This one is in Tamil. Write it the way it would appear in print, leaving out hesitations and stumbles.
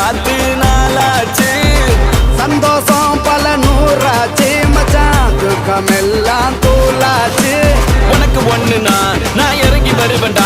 பார்த்து நாளாச்சு. சந்தோஷம் பல நூறாச்சு மச்சான், துக்கமெல்லாம் தூளாச்சு. உனக்கு ஒண்ணுனா நான் இறங்கி வருவேன்டா.